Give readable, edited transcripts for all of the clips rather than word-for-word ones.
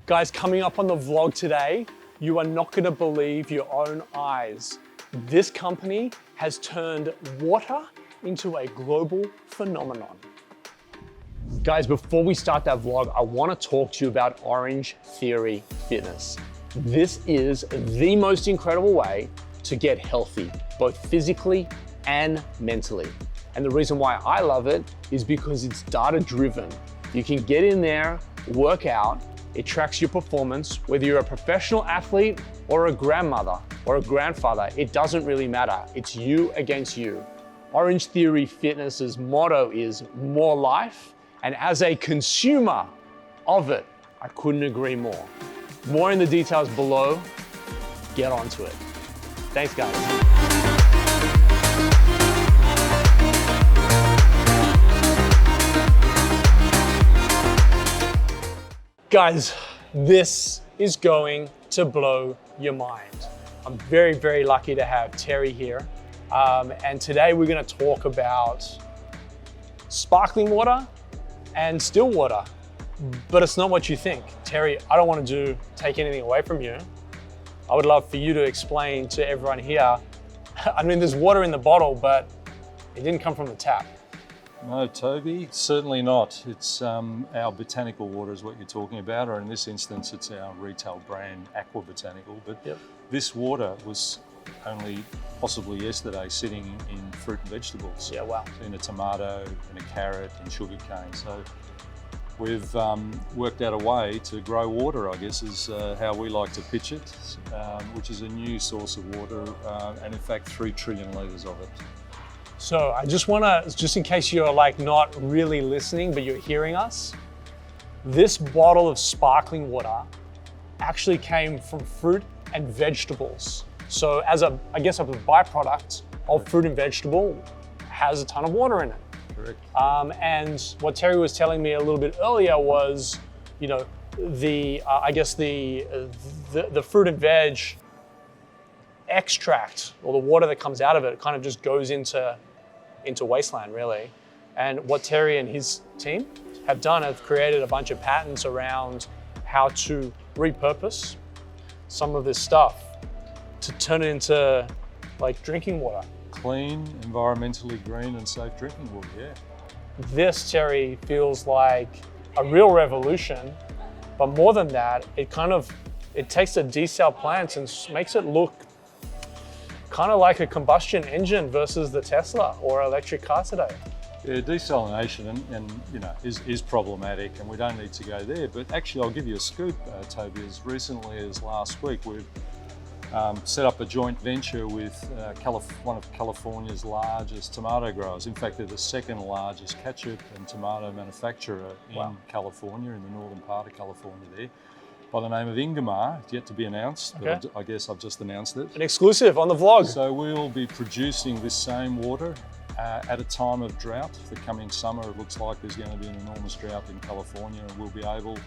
Guys, coming up on the vlog today, you are not gonna believe your own eyes. This company has turned water into a global phenomenon. Guys, before we start that vlog, I wanna talk to you about Orange Theory Fitness. This is the most incredible way to get healthy, both physically and mentally. And the reason why I love it is because it's data-driven. You can get in there, work out, it tracks your performance, whether you're a professional athlete or a grandmother or a grandfather, it doesn't really matter. It's you against you. Orange Theory Fitness's motto is more life, and as a consumer of it, I couldn't agree more. More in the details below, get onto it. Thanks, guys. Guys, this is going to blow your mind. I'm very, very lucky to have Terry here. And today we're gonna talk about sparkling water and still water, but it's not what you think. Terry, I don't want to take anything away from you. I would love for you to explain to everyone here, I mean, there's water in the bottle, but it didn't come from the tap. No, Toby, certainly not. It's our botanical water is what you're talking about, or in this instance, it's our retail brand, Aqua Botanical. But This water was only possibly yesterday sitting in fruit and vegetables. Yeah, wow. In a tomato, in a carrot, in sugar cane. So we've worked out a way to grow water, I guess, is how we like to pitch it, which is a new source of water, and in fact, 3 trillion litres of it. So I just wanna, just in case you're like not really listening, but you're hearing us, this bottle of sparkling water actually came from fruit and vegetables. So as I guess a byproduct of fruit and vegetable has a ton of water in it. Correct. And what Terry was telling me a little bit earlier was, you know, I guess the fruit and veg extract, or the water that comes out of it, kind of just goes into wasteland, really. And what Terry and his team have done, have created a bunch of patents around how to repurpose some of this stuff to turn it into like drinking water. Clean, environmentally green and safe drinking water, yeah. This, Terry, feels like a real revolution, but more than that, it takes the desal plants and makes it look kind of like a combustion engine versus the Tesla or electric car today. Yeah, desalination and you know is problematic, and we don't need to go there. But actually, I'll give you a scoop, Toby. As recently as last week, we've set up a joint venture with one of California's largest tomato growers. In fact, they're the second largest ketchup and tomato manufacturer in California, in the northern part of California there, by the name of Ingamar. It's yet to be announced, but I guess I've just announced it. An exclusive on the vlog. So we'll be producing this same water at a time of drought. The coming summer, it looks like there's going to be an enormous drought in California, and we'll be able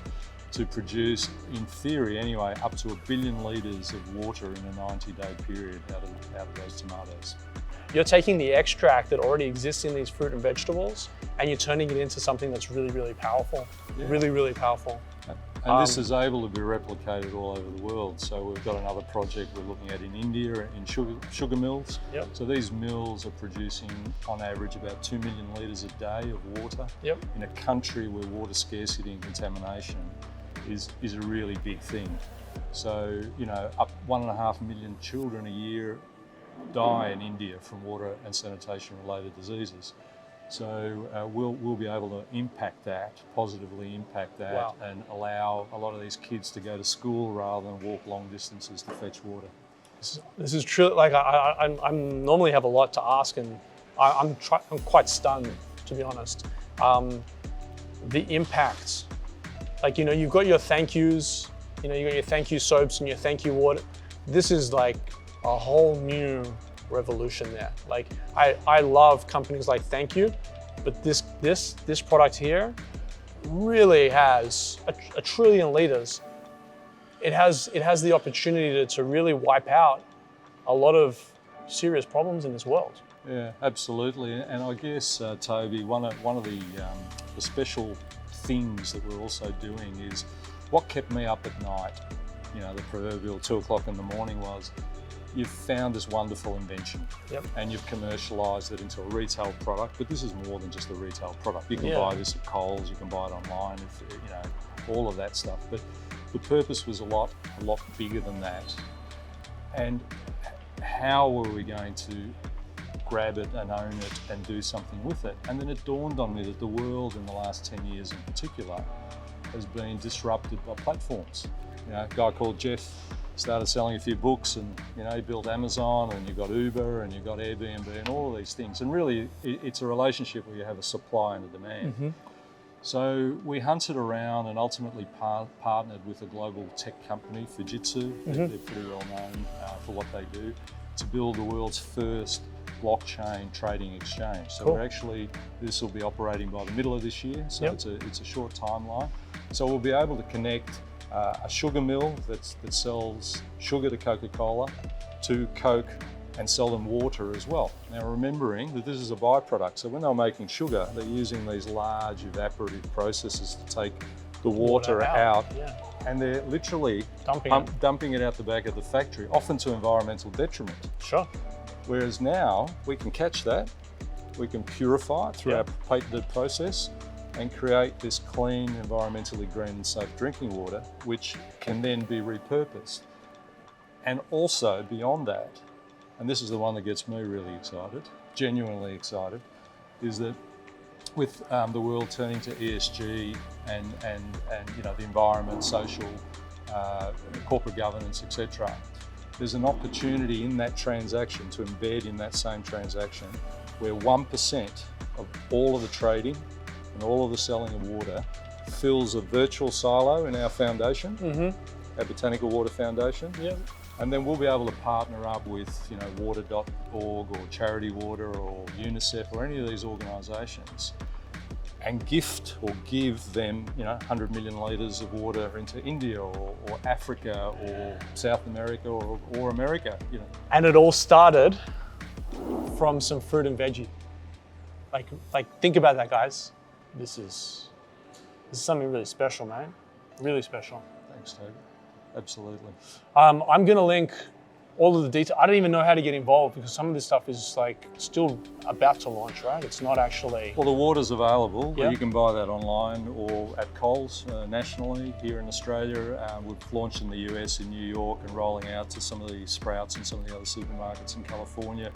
to produce, in theory anyway, up to 1 billion litres of water in a 90-day period out of those tomatoes. You're taking the extract that already exists in these fruit and vegetables, and you're turning it into something that's really, really powerful. Yeah. Really, really powerful. And this is able to be replicated all over the world. So we've got another project we're looking at in India, in sugar mills. Yep. So these mills are producing, on average, about 2 million litres a day of water. Yep. In a country where water scarcity and contamination is a really big thing. So, you know, up 1.5 million children a year die in India from water and sanitation related diseases. So we'll be able to positively impact that, and allow a lot of these kids to go to school rather than walk long distances to fetch water. This is true. Like I normally have a lot to ask, and I'm quite stunned, to be honest. The impact, like, you know, you've got your thank yous, you know, you got your thank you soaps and your thank you water. This is like a whole new revolution there. Like I love companies like Thank You, but this product here really has a 1 trillion litres. It has the opportunity to really wipe out a lot of serious problems in this world. Yeah, absolutely. And I guess, Toby, one of the special things that we're also doing is what kept me up at night, you know, the proverbial 2 o'clock in the morning, was you've found this wonderful invention. Yep. And you've commercialised it into a retail product, but this is more than just a retail product. You can buy this at Coles, you can buy it online, if, you know, all of that stuff. But the purpose was a lot bigger than that. And how were we going to grab it and own it and do something with it? And then it dawned on me that the world in the last 10 years in particular has been disrupted by platforms. You know, a guy called Jeff started selling a few books, and you know, he built Amazon, and you've got Uber, and you've got Airbnb, and all of these things. And really, it's a relationship where you have a supply and a demand. Mm-hmm. So we hunted around and ultimately partnered with a global tech company, Fujitsu. They're pretty well known for what they do, to build the world's first blockchain trading exchange. So we're actually, this will be operating by the middle of this year. So it's a short timeline. So we'll be able to connect a sugar mill that sells sugar to Coca-Cola, to Coke, and sell them water as well. Now, remembering that this is a byproduct. So when they're making sugar, they're using these large evaporative processes to take the water out. And they're literally dumping it out the back of the factory, often to environmental detriment. Sure. Whereas now we can catch that, we can purify it through our patented process, and create this clean, environmentally green and safe drinking water, which can then be repurposed. And also beyond that, and this is the one that gets me really excited, genuinely excited, is that with the world turning to ESG and you know, the environment, social, corporate governance, etc., there's an opportunity in that transaction to embed in that same transaction where 1% of all of the trading and all of the selling of water fills a virtual silo in our foundation, our Botanical Water Foundation. And then we'll be able to partner up with, you know, water.org or Charity Water or UNICEF or any of these organisations, and gift or give them, you know, 100 million litres of water into India or Africa or South America or America, you know. And it all started from some fruit and veggie. Like think about that, guys. This is something really special, man. Really special. Thanks, Toby. Absolutely. I'm going to link all of the details. I don't even know how to get involved because some of this stuff is like still about to launch, right? It's not actually. Well, the water's available. You can buy that online or at Coles nationally here in Australia. We've launched in the US, in New York, and rolling out to some of the Sprouts and some of the other supermarkets in California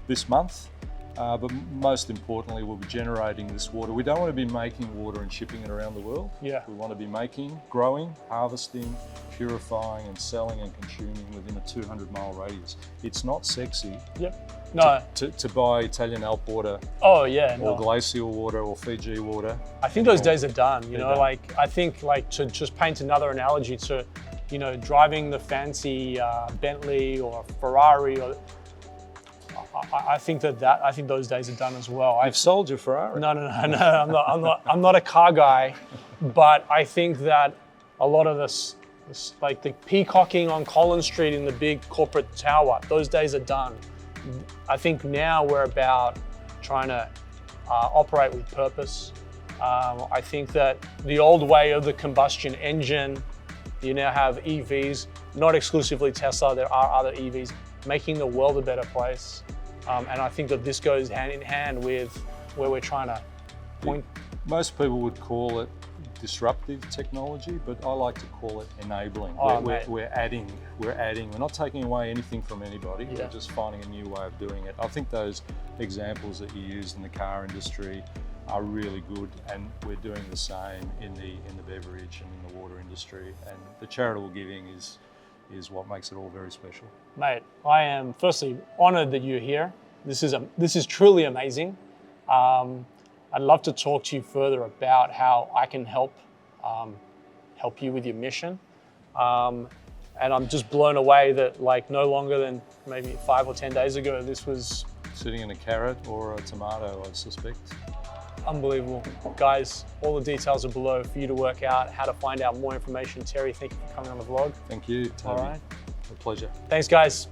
this month. But most importantly, we'll be generating this water. We don't want to be making water and shipping it around the world. We want to be making, growing, harvesting, purifying and selling and consuming within a 200-mile radius. It's not sexy to buy Italian Alp water or glacial water or Fiji water. I think those days are done. You know, like I think like to just paint another analogy to, you know, driving the fancy Bentley or Ferrari or I think those days are done as well. You've sold your Ferrari. No. I'm not a car guy, but I think that a lot of this, like the peacocking on Collins Street in the big corporate tower, those days are done. I think now we're about trying to operate with purpose. I think that the old way of the combustion engine, you now have EVs, not exclusively Tesla, there are other EVs, making the world a better place. And I think that this goes hand in hand with where we're trying to point. Most people would call it disruptive technology, but I like to call it enabling. We're adding, we're not taking away anything from anybody, we're just finding a new way of doing it. I think those examples that you used in the car industry are really good, and we're doing the same in the beverage and in the water industry, and the charitable giving is what makes it all very special. Mate, I am firstly honoured that you're here. This is truly amazing. I'd love to talk to you further about how I can help you with your mission. And I'm just blown away that like no longer than maybe 5 or 10 days ago, this was sitting in a carrot or a tomato, I suspect. Unbelievable. Guys, all the details are below for you to work out how to find out more information. Terry, thank you for coming on the vlog. Thank you, Toby. All right. A pleasure. Thanks, guys.